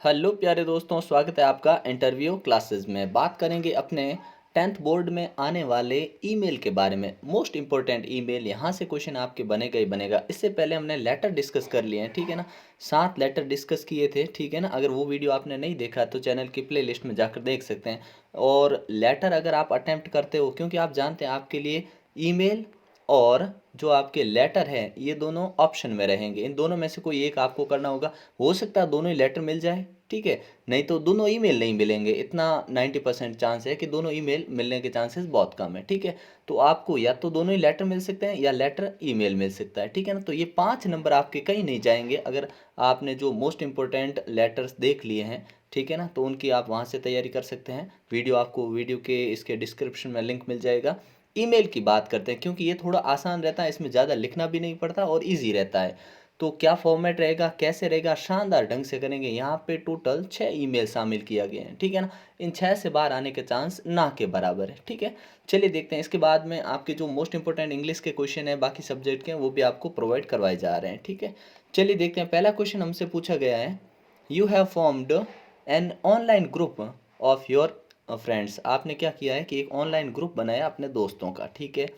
Hello प्यारे दोस्तों, स्वागत है आपका इंटरव्यू क्लासेस में। बात करेंगे अपने 10th बोर्ड में आने वाले ईमेल के बारे में। मोस्ट इंपॉर्टेंट ईमेल, यहाँ से क्वेश्चन आपके बनेगा ही बनेगा। इससे पहले हमने लेटर डिस्कस कर लिए हैं, ठीक है ना। 7 लेटर डिस्कस किए थे, ठीक है ना। अगर वो वीडियो आपने नहीं देखा तो चैनल की प्ले लिस्ट में जाकर देख सकते हैं। और लेटर अगर आप अटैम्प्ट करते हो, क्योंकि आप जानते हैं आपके लिए ईमेल और जो आपके लेटर है ये दोनों ऑप्शन में रहेंगे। इन दोनों में से कोई एक आपको करना होगा। हो सकता है दोनों ही लेटर मिल जाए, ठीक है, नहीं तो दोनों ईमेल नहीं मिलेंगे। इतना 90% चांस है कि दोनों ईमेल मिलने के चांसेस बहुत कम है, ठीक है। तो आपको या तो दोनों ही लेटर मिल सकते हैं या लेटर ईमेल मिल सकता है, ठीक है ना। तो ये 5 नंबर आपके कहीं नहीं जाएंगे अगर आपने जो मोस्ट इंपॉर्टेंट लेटर्स देख लिए हैं, ठीक है ना। तो उनकी आप वहाँ से तैयारी कर सकते हैं। वीडियो के इसके डिस्क्रिप्शन में लिंक मिल जाएगा। ईमेल की बात करते हैं, क्योंकि ये थोड़ा आसान रहता है, इसमें ज़्यादा लिखना भी नहीं पड़ता और इजी रहता है। तो क्या फॉर्मेट रहेगा, कैसे रहेगा, शानदार ढंग से करेंगे। यहाँ पे टोटल 6 ईमेल शामिल किया गया है, ठीक है ना। इन 6 से बाहर आने के चांस ना के बराबर है, ठीक है। चलिए देखते हैं। इसके बाद में आपके जो मोस्ट इंपॉर्टेंट इंग्लिश के क्वेश्चन है बाकी सब्जेक्ट के, वो भी आपको प्रोवाइड करवाए जा रहे हैं, ठीक है। चलिए देखते हैं। पहला क्वेश्चन हमसे पूछा गया है, you have formed an online group of your friends. आपने क्या किया है कि एक ऑनलाइन ग्रुप बनाया अपने दोस्तों का, ठीक है।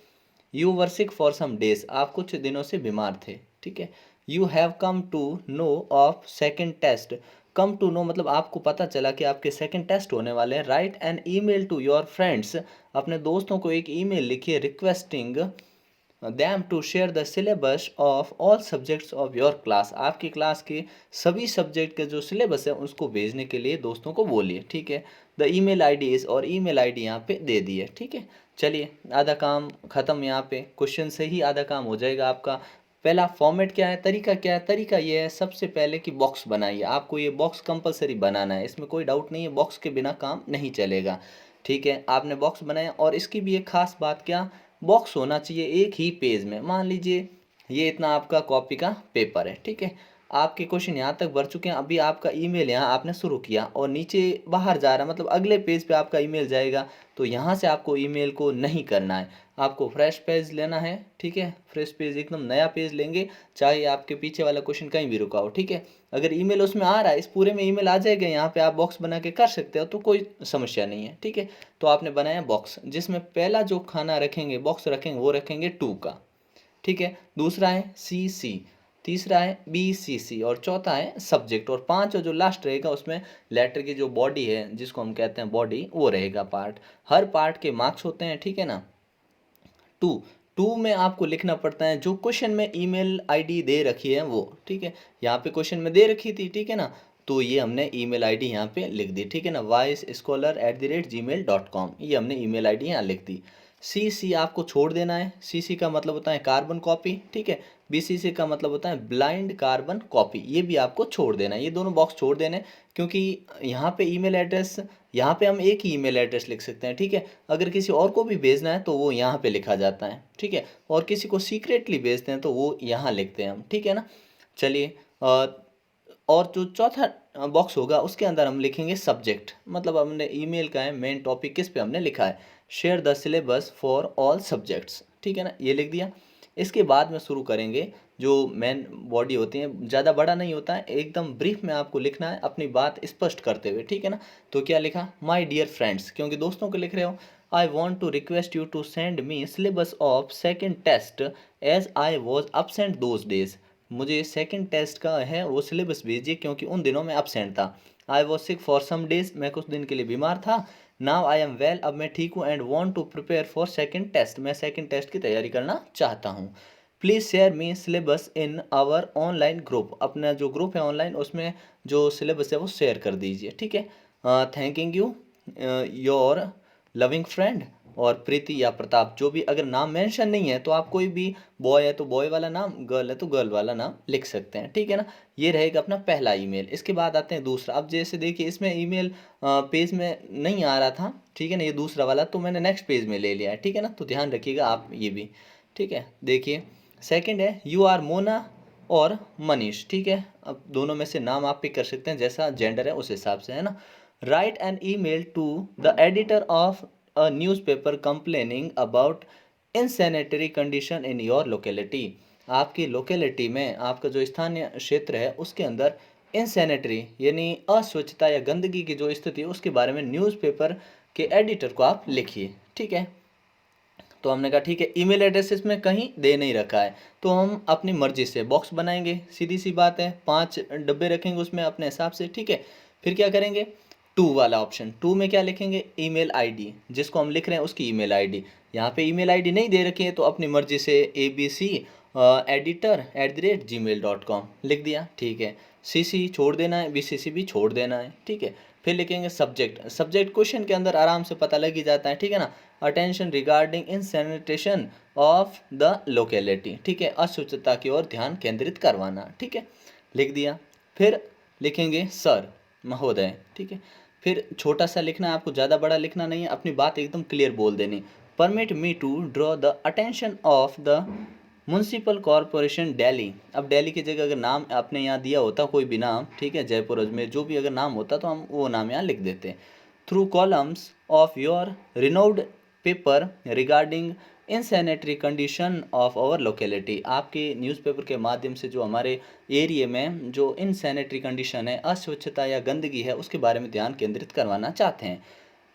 You were sick for some days, आप कुछ दिनों से बीमार थे, ठीक है। You have come to know of second test. Come to know मतलब आपको पता चला कि आपके सेकेंड टेस्ट होने वाले हैं। Write an email to your friends, अपने दोस्तों को एक ईमेल लिखिए, requesting them to share the syllabus of all subjects of your class. आपकी क्लास के सभी सब्जेक्ट के जो सिलेबस है उसको भेजने के लिए दोस्तों को बोलिए, ठीक है। द ईमेल आईडी इज़, और ईमेल आईडी यहाँ पे दे दी है, ठीक है। चलिए आधा काम ख़त्म। यहाँ पे क्वेश्चन से ही आधा काम हो जाएगा आपका। पहला फॉर्मेट क्या है, तरीका क्या है। तरीका ये है सबसे पहले कि बॉक्स बनाइए। आपको ये बॉक्स कंपलसरी बनाना है, इसमें कोई डाउट नहीं है। बॉक्स के बिना काम नहीं चलेगा, ठीक है। आपने बॉक्स बनाया, और इसकी भी एक खास बात, क्या बॉक्स होना चाहिए एक ही पेज में। मान लीजिए ये इतना आपका कॉपी का पेपर है, ठीक है। आपके क्वेश्चन यहाँ तक भर चुके हैं। अभी आपका ईमेल यहाँ आपने शुरू किया और नीचे बाहर जा रहा है, मतलब अगले पेज पे आपका ईमेल जाएगा। तो यहाँ से आपको ईमेल को नहीं करना है, आपको फ्रेश पेज लेना है, ठीक है। फ्रेश पेज, एकदम नया पेज लेंगे, चाहे आपके पीछे वाला क्वेश्चन कहीं भी रुका हो, ठीक है। अगर ईमेल उसमें आ रहा है, इस पूरे में ईमेल आ जाएगा, यहाँ पे आप बॉक्स बना के कर सकते हो, तो कोई समस्या नहीं है, ठीक है। तो आपने बनाया बॉक्स, जिसमें पहला जो खाना रखेंगे, बॉक्स रखेंगे, वो रखेंगे 2 का, ठीक है। दूसरा है सी सी, तीसरा है बी सी सी, और चौथा है सब्जेक्ट। और 5 जो लास्ट रहेगा उसमें लेटर की जो बॉडी है, जिसको हम कहते हैं बॉडी, वो रहेगा पार्ट। हर पार्ट के मार्क्स होते हैं, ठीक है ना। 2 2 में आपको लिखना पड़ता है जो क्वेश्चन में ईमेल आईडी दे रखी है वो, ठीक है। यहाँ पे क्वेश्चन में दे रखी थी, ठीक है ना। तो ये हमने ईमेल आईडी यहाँ पे लिख दी, ठीक है ना। voicescholar@gmail.com, ये हमने ईमेल आईडी यहाँ लिख दी। सी सी आपको छोड़ देना है। सी सी का मतलब होता है कार्बन कॉपी, ठीक है। बी सी सी का मतलब होता है ब्लाइंड कार्बन कॉपी, ये भी आपको छोड़ देना है। ये दोनों बॉक्स छोड़ देने, क्योंकि यहाँ पे ईमेल एड्रेस, यहाँ पे हम एक ही ईमेल एड्रेस लिख सकते हैं, ठीक है। अगर किसी और को भी भेजना है तो वो यहाँ पे लिखा जाता है, ठीक है। और किसी को सीक्रेटली भेजते हैं तो वो यहाँ लिखते हैं हम, ठीक है ना। चलिए और जो चौथा बॉक्स होगा उसके अंदर हम लिखेंगे सब्जेक्ट। मतलब हमने ईमेल का है मेन टॉपिक, किस पे हमने लिखा है, share the syllabus for all subjects, ठीक है ना, ये लिख दिया। इसके बाद में शुरू करेंगे जो मेन बॉडी होती है। ज़्यादा बड़ा नहीं होता है, एकदम ब्रीफ में आपको लिखना है अपनी बात स्पष्ट करते हुए, ठीक है ना। तो क्या लिखा, माय डियर फ्रेंड्स, क्योंकि दोस्तों को लिख रहे हो। I want to request you to send me syllabus of second test as I was absent those days. मुझे सेकंड टेस्ट का है वो सिलेबस भेजिए, क्योंकि उन दिनों मैं absent था। I was sick for some days, मैं कुछ दिन के लिए बीमार था। नाउ आई एम वेल, अब मैं ठीक हूँ। And want to prepare for second test, मैं सेकंड टेस्ट की तैयारी करना चाहता हूँ। Please share me syllabus in our online group, अपना जो ग्रुप है ऑनलाइन उसमें जो सिलेबस है वो शेयर कर दीजिए, ठीक है। Thanking you your loving friend, और प्रीति या प्रताप, जो भी, अगर नाम मेंशन नहीं है तो आप कोई भी, बॉय है तो बॉय वाला नाम, गर्ल है तो गर्ल वाला नाम लिख सकते हैं, ठीक है ना। ये रहेगा अपना पहला ईमेल। इसके बाद आते हैं दूसरा। अब जैसे देखिए इसमें ईमेल पेज में नहीं आ रहा था, ठीक है ना, ये दूसरा वाला, तो मैंने नेक्स्ट पेज में ले लिया है, ठीक है ना। तो ध्यान रखिएगा आप ये भी, ठीक है। देखिए सेकंड है, यू आर मोना और मनीष, ठीक है। अब दोनों में से नाम आप पिक कर सकते हैं, जैसा जेंडर है उस हिसाब से, है ना। Write an email to the editor of a newspaper complaining about insanitary condition in your locality. आपकी लोकेलिटी में, आपका जो स्थानीय क्षेत्र है उसके अंदर इनसैनिटरी यानी अस्वच्छता या गंदगी की जो स्थिति है उसके बारे में न्यूज़पेपर के एडिटर को आप लिखिए। ठीक है, तो हमने कहा ठीक है, ईमेल एड्रेस इसमें कहीं दे नहीं रखा है, तो हम अपनी मर्जी से बॉक्स बनाएंगे, सीधी सी बात है, 5 डब्बे रखेंगे उसमें अपने हिसाब से। ठीक है, फिर क्या करेंगे, टू वाला ऑप्शन, टू में क्या लिखेंगे, ईमेल आईडी, जिसको हम लिख रहे हैं उसकी ईमेल आईडी। यहाँ पे ईमेल आईडी नहीं दे रखी है तो अपनी मर्जी से abc@gmail.com लिख दिया। ठीक है, सीसी छोड़ देना है, बीसीसी भी छोड़ देना है। ठीक है, फिर लिखेंगे सब्जेक्ट, सब्जेक्ट क्वेश्चन के अंदर आराम से पता लग ही जाता है। ठीक है ना, attention regarding in sanitation of the locality. ठीक है, अस्वच्छता की ओर ध्यान केंद्रित करवाना। ठीक है, लिख दिया। फिर लिखेंगे सर, महोदय। ठीक है, फिर छोटा सा लिखना है आपको, ज़्यादा बड़ा लिखना नहीं है, अपनी बात एकदम क्लियर बोल देनी। Permit me to draw the attention of the municipal corporation Delhi. अब दिल्ली की जगह अगर नाम आपने यहाँ दिया होता कोई भी नाम, ठीक है, जयपुर अजमेर जो भी अगर नाम होता तो हम वो नाम यहाँ लिख देते। Through columns of your renowned paper regarding insanitary condition of our locality. आपके न्यूज़पेपर के माध्यम से जो हमारे एरिया में जो इनसैनिटरी कंडीशन है, अस्वच्छता या गंदगी है, उसके बारे में ध्यान केंद्रित करवाना चाहते हैं।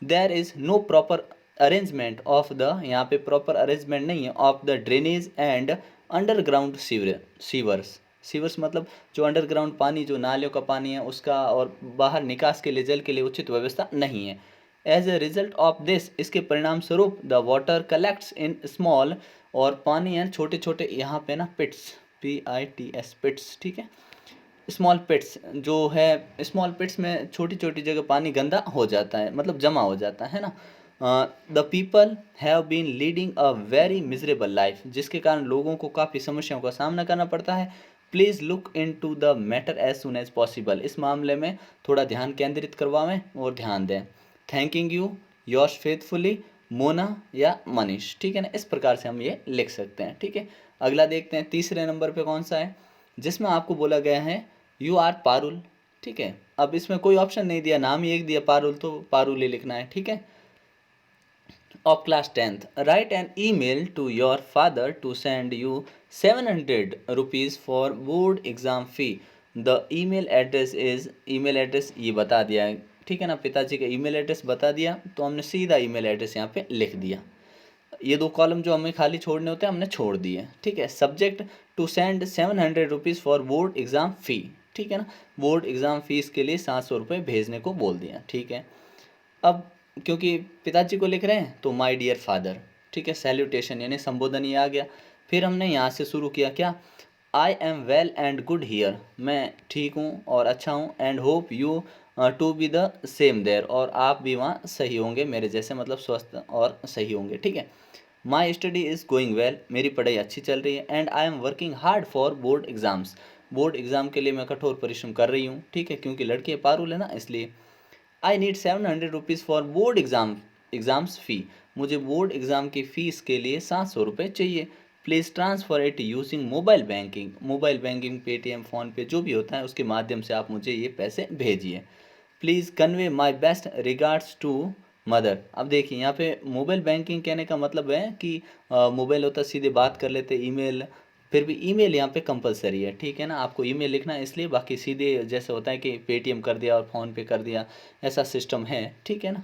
There is no proper arrangement of the, यहाँ पे प्रॉपर अरेंजमेंट नहीं है, of the drainage and underground sewers. Sewers मतलब जो अंडरग्राउंड पानी, जो नालियों का पानी है उसका, और बाहर निकास के लिए, जल के लिए उचित व्यवस्था नहीं है। As a result of this, इसके परिणाम स्वरूप the water collects in small, और पानी है छोटे छोटे यहाँ पे ना पिट्स, PITS पिट्स। ठीक है, स्मॉल पिट्स जो है, स्मॉल पिट्स में छोटी छोटी जगह पानी गंदा हो जाता है, मतलब जमा हो जाता है ना। The people have been leading a very miserable life, जिसके कारण लोगों को काफ़ी समस्याओं का सामना करना पड़ता है। Please look into the matter as soon as possible, इस मामले में थोड़ा ध्यान केंद्रित करवाएं और ध्यान दें। Thanking you yours faithfully Mona या मनीष। ठीक है ना, इस प्रकार से हम ये लिख सकते हैं। ठीक है, अगला देखते हैं, तीसरे नंबर पे कौन सा है, जिसमें आपको बोला गया है यू आर पारुल। ठीक है, अब इसमें कोई ऑप्शन नहीं दिया, नाम ही एक दिया पारुल, तो पारुल ही लिखना है। ठीक है, of class 10th, write an email to your father to send you 700 rupees for board exam fee. The email address is, email address ये बता दिया है। ठीक है ना, पिताजी का ईमेल एड्रेस बता दिया, तो हमने सीधा ईमेल एड्रेस यहाँ पे लिख दिया। ये दो कॉलम जो हमें खाली छोड़ने होते हैं हमने छोड़ दिए। ठीक है, subject to send 700 rupees for board exam fee. ठीक है ना, बोर्ड एग्ज़ाम फीस के लिए 700 रुपये भेजने को बोल दिया। ठीक है, अब क्योंकि पिताजी को लिख रहे हैं तो माय डियर फादर। ठीक है, सैल्यूटेशन यानी संबोधन ये आ गया। फिर हमने यहाँ से शुरू किया क्या, I am well and good here, मैं ठीक हूँ और अच्छा हूँ, and hope you to be the same there, और आप भी वहाँ सही होंगे मेरे जैसे, मतलब स्वस्थ और सही होंगे। ठीक है, my study is going well, मेरी पढ़ाई अच्छी चल रही है, and I am working hard for board exams, board exam के लिए मैं कठोर परिश्रम कर रही हूँ। ठीक है, क्योंकि लड़की पारुल है ना, इसलिए। I need 700 rupees for board exams fee, मुझे बोर्ड एग्ज़ाम की फ़ीस के लिए 700 रुपये चाहिए। Please transfer it using mobile banking, mobile banking Paytm PhonePe जो भी होता है उसके माध्यम से आप मुझे ये पैसे भेजिए। Please convey my best regards to mother. अब देखिए यहाँ पे मोबाइल बैंकिंग कहने का मतलब है कि मोबाइल होता सीधे बात कर लेते, ईमेल, फिर भी ईमेल यहाँ पे कंपलसरी है। ठीक है ना, आपको ईमेल लिखना है, इसलिए बाकी सीधे जैसे होता है कि पेटीएम कर दिया और फ़ोन पे कर दिया, ऐसा सिस्टम है। ठीक है ना,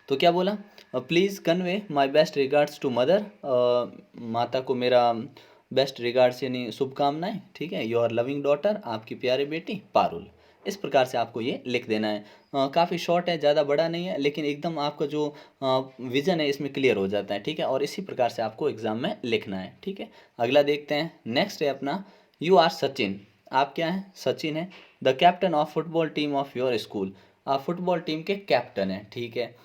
तो क्या बोला, please convey my best regards to mother, माता को मेरा बेस्ट रिगार्ड्स यानी शुभकामनाएं। ठीक है, योर लविंग डॉटर, आपकी प्यारी बेटी पारुल। इस प्रकार से आपको ये लिख देना है। काफ़ी शॉर्ट है, ज़्यादा बड़ा नहीं है, लेकिन एकदम आपका जो विज़न है इसमें क्लियर हो जाता है। ठीक है, और इसी प्रकार से आपको एग्ज़ाम में लिखना है। ठीक है, अगला देखते हैं, नेक्स्ट है अपना, यू आर सचिन, आप क्या हैं, सचिन है, the captain of football team of your school, आप फुटबॉल टीम के कैप्टन हैं। ठीक है,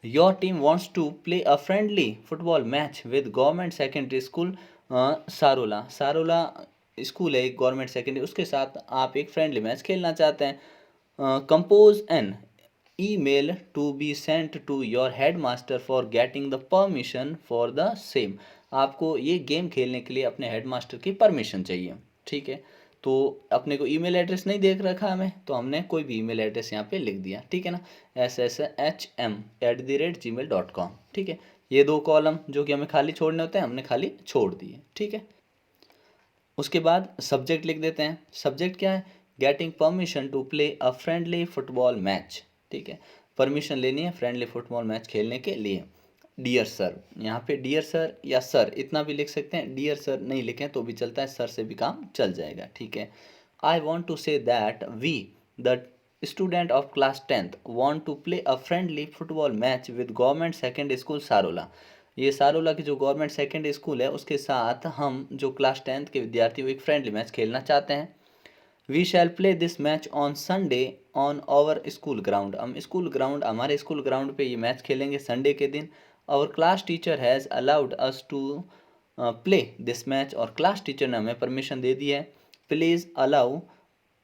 your team wants to play a friendly football match with government secondary school Sarola, Sarola school है एक गवर्नमेंट सेकेंडरी, उसके साथ आप एक फ्रेंडली मैच खेलना चाहते हैं। Compose an email to be sent to your headmaster for getting the permission for the same, आपको ये गेम खेलने के लिए अपने हेड मास्टर की परमिशन चाहिए। ठीक है, तो अपने को ईमेल एड्रेस नहीं देख रखा हमें, तो हमने कोई भी ईमेल एड्रेस यहाँ पे लिख दिया। ठीक है ना, shm@gmail.com। ठीक है, ये दो कॉलम जो कि हमें खाली छोड़ने होते हैं हमने खाली छोड़ दिए। ठीक है, उसके बाद सब्जेक्ट लिख देते हैं। सब्जेक्ट क्या है, getting permission to play a friendly football match, ठीक है, परमिशन लेनी है फ्रेंडली फुटबॉल मैच खेलने के लिए। डियर सर, यहाँ पे डियर सर या सर इतना भी लिख सकते हैं, डियर सर नहीं लिखें तो भी चलता है, सर से भी काम चल जाएगा, ठीक है। I want to say that we the student of class 10th want to play a friendly football match with government second school Sarola. ये सारोला की जो गवर्नमेंट सेकेंड स्कूल है उसके साथ हम जो क्लास 10th के विद्यार्थी वो एक फ्रेंडली मैच खेलना चाहते हैं। We shall play this match on Sunday on our school ground, हम स्कूल ग्राउंड हमारे स्कूल ग्राउंड पे ये मैच खेलेंगे संडे के दिन। Our class teacher has allowed us to play this match, और क्लास टीचर ने हमें परमिशन दे दी है। Please allow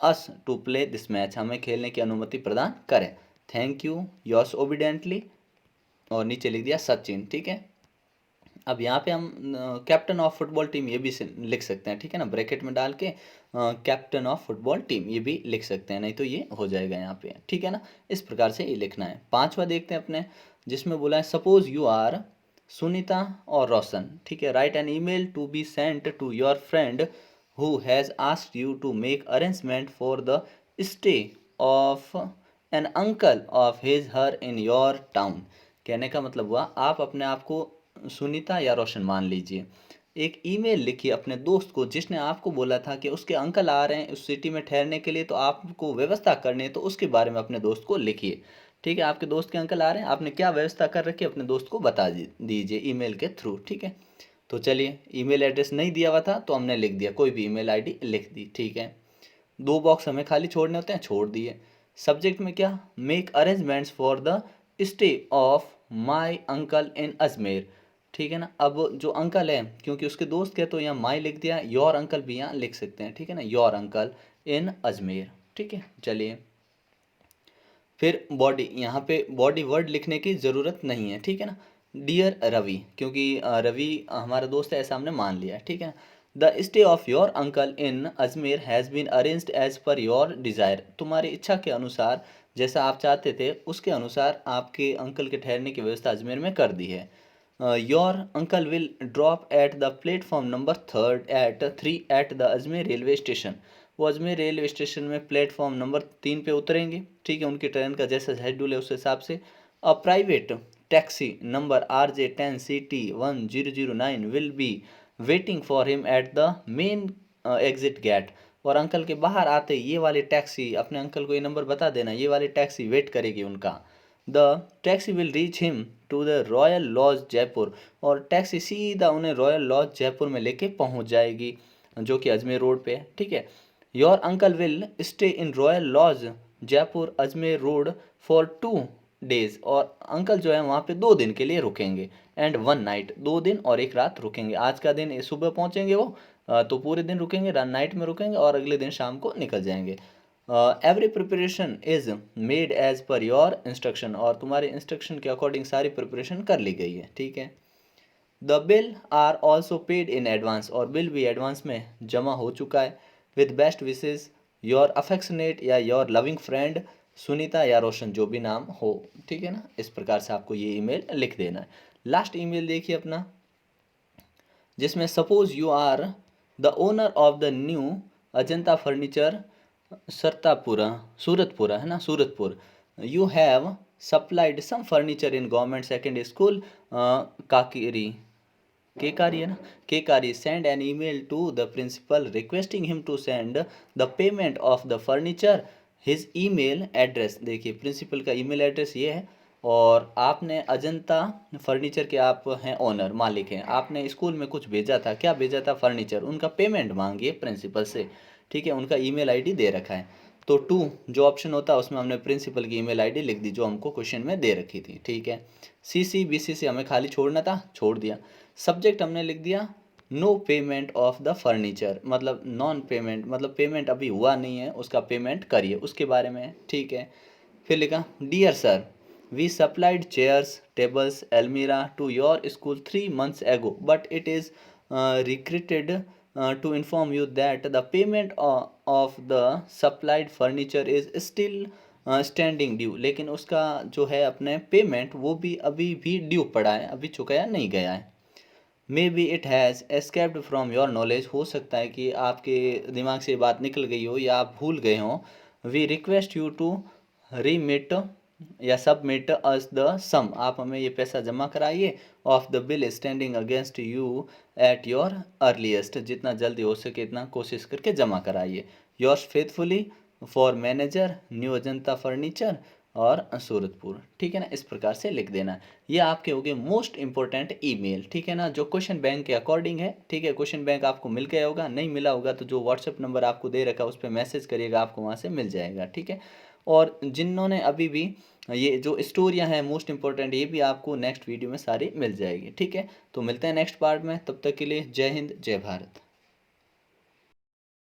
us to play this match, हमें खेलने की अनुमति प्रदान करें। थैंक यू योर्स ओबिडेंटली, और नीचे लिख दिया सचिन, ठीक है। अब यहाँ पे हम कैप्टन ऑफ फुटबॉल टीम ये भी लिख सकते हैं, ठीक है ना, ब्रैकेट में डाल के कैप्टन ऑफ फुटबॉल टीम ये भी लिख सकते हैं, नहीं तो ये हो जाएगा यहाँ पे, ठीक है ना। इस प्रकार से ये लिखना है। पांचवा देखते हैं अपने, जिसमें बोला है सपोज यू आर सुनीता और रोशन, ठीक है, write an email to be sent to your friend who has asked you to make arrangement for the stay of an uncle of his her in your town. कहने का मतलब हुआ आप अपने आप को सुनीता या रोशन मान लीजिए, एक ईमेल लिखिए अपने दोस्त को जिसने आपको बोला था कि उसके अंकल आ रहे हैं उस सिटी में ठहरने के लिए, तो आपको व्यवस्था करनी है, तो उसके बारे में अपने दोस्त को लिखिए, ठीक है। आपके दोस्त के अंकल आ रहे हैं, आपने क्या व्यवस्था कर रखी है अपने दोस्त को बता दीजिए ईमेल के थ्रू, ठीक है। तो चलिए, ईमेल एड्रेस नहीं दिया हुआ था तो हमने लिख दिया, कोई भी ईमेल आईडी लिख दी, ठीक है। दो बॉक्स हमें खाली छोड़ने होते हैं, छोड़ दिए। सब्जेक्ट में क्या, make arrangements for the stay of my uncle in Ajmer, ठीक है ना। अब जो अंकल है क्योंकि उसके दोस्त के, तो यहाँ माई लिख दिया, योर अंकल भी यहाँ लिख सकते हैं, ठीक है ना, योर अंकल इन अजमेर, ठीक है। चलिए, फिर बॉडी, यहाँ पे बॉडी वर्ड लिखने की ज़रूरत नहीं है, ठीक है ना। डियर रवि, क्योंकि रवि हमारा दोस्त है ऐसा हमने मान लिया, ठीक है। The stay of your uncle in Ajmer has been arranged as per your desire, तुम्हारी इच्छा के अनुसार, जैसा आप चाहते थे उसके अनुसार आपके अंकल के ठहरने की व्यवस्था अजमेर में कर दी है। Your uncle will drop at the platform number 3 at 3 at the Ajmer railway station, वो अजमेर रेलवे स्टेशन में प्लेटफॉर्म नंबर 3 पे उतरेंगे, ठीक है, उनकी ट्रेन का जैसा शेड्यूल है उस हिसाब से। A private taxi number RJ10CT1009 will be waiting for him at the main exit gate, और अंकल के बाहर आते ही ये वाली टैक्सी, अपने अंकल को ये नंबर बता देना, ये वाली टैक्सी वेट करेगी उनका। The taxi will reach him to the Royal Lodge Jaipur, और टैक्सी सीधा उन्हें रॉयल लॉज जयपुर में लेके पहुंच जाएगी जो कि अजमेर रोड पे है, ठीक है। Your uncle will stay in Royal Lodge Jaipur Ajmer Road for 2 days, और अंकल जो है वहाँ पे 2 दिन के लिए रुकेंगे। एंड 1 night, 2 दिन और 1 रात रुकेंगे। आज का दिन सुबह पहुँचेंगे वो, तो पूरे दिन रुकेंगे, नाइट में रुकेंगे और अगले दिन शाम को निकल जाएंगे। Every preparation is made as per your instruction, और तुम्हारे इंस्ट्रक्शन के अकॉर्डिंग सारी प्रिपरेशन कर ली गई है, ठीक है। The bill are also paid in advance, और बिल भी एडवांस में जमा हो चुका है। With best wishes your affectionate या योर लविंग फ्रेंड सुनीता या रोशन, जो भी नाम हो, ठीक है ना। इस प्रकार से आपको ये ईमेल लिख देना है। लास्ट ईमेल देखिए अपना, जिसमें suppose you are the owner of the new Ajanta furniture Sartapura, Suratpura है ना, Suratpur, you have supplied some furniture in government second school Kakiri, Kekari है ना, Kekari, send an email to the principal requesting him to send the payment of the furniture his email address. देखिए, principal का email address ये है, और आपने अजंता फर्नीचर के आप हैं ओनर, मालिक हैं, आपने स्कूल में कुछ भेजा था, क्या भेजा था, फर्नीचर, उनका पेमेंट मांगिए प्रिंसिपल से, ठीक है। उनका ईमेल आईडी दे रखा है, तो 2 जो ऑप्शन होता है उसमें हमने प्रिंसिपल की ईमेल आईडी लिख दी जो हमको क्वेश्चन में दे रखी थी, ठीक है। CC BC से हमें खाली छोड़ना था, छोड़ दिया। सब्जेक्ट हमने लिख दिया no payment of the furniture, मतलब नॉन पेमेंट, मतलब पेमेंट अभी हुआ नहीं है, उसका पेमेंट करिए, उसके बारे में, ठीक है। फिर लिखा dear sir, we supplied chairs tables almirah to your school 3 months ago, but it is regretted to inform you that the payment of the supplied furniture is still standing due, लेकिन उसका जो है अपने पेमेंट वो भी अभी भी due पड़ा है, अभी चुकाया नहीं गया है। May be it has escaped from your knowledge, हो सकता है कि आपके दिमाग से ये बात निकल गई हो या आप भूल गए हों। वी रिक्वेस्ट यू टू रीमिट या सबमिट अस द सम, आप हमें ये पैसा जमा कराइए of the bill standing against you at your earliest, जितना जल्दी हो सके इतना कोशिश करके जमा कराइए। Yours faithfully for manager, new Ajanta furniture और सूरतपुर। ठीक है ना, इस प्रकार से लिख देना। ये आपके हो गए मोस्ट इंपॉर्टेंट ईमेल। ठीक है ना, जो क्वेश्चन बैंक के अकॉर्डिंग है। ठीक है, क्वेश्चन बैंक आपको मिल गया होगा, नहीं मिला होगा तो जो व्हाट्सएप नंबर आपको दे रखा है उस पर मैसेज करिएगा, आपको वहाँ से मिल जाएगा। ठीक है, और जिन्होंने अभी भी ये जो स्टोरियां हैं मोस्ट इंपॉर्टेंट, ये भी आपको नेक्स्ट वीडियो में सारी मिल जाएगी। ठीक है, तो मिलते हैं नेक्स्ट पार्ट में, तब तक के लिए जय हिंद जय भारत।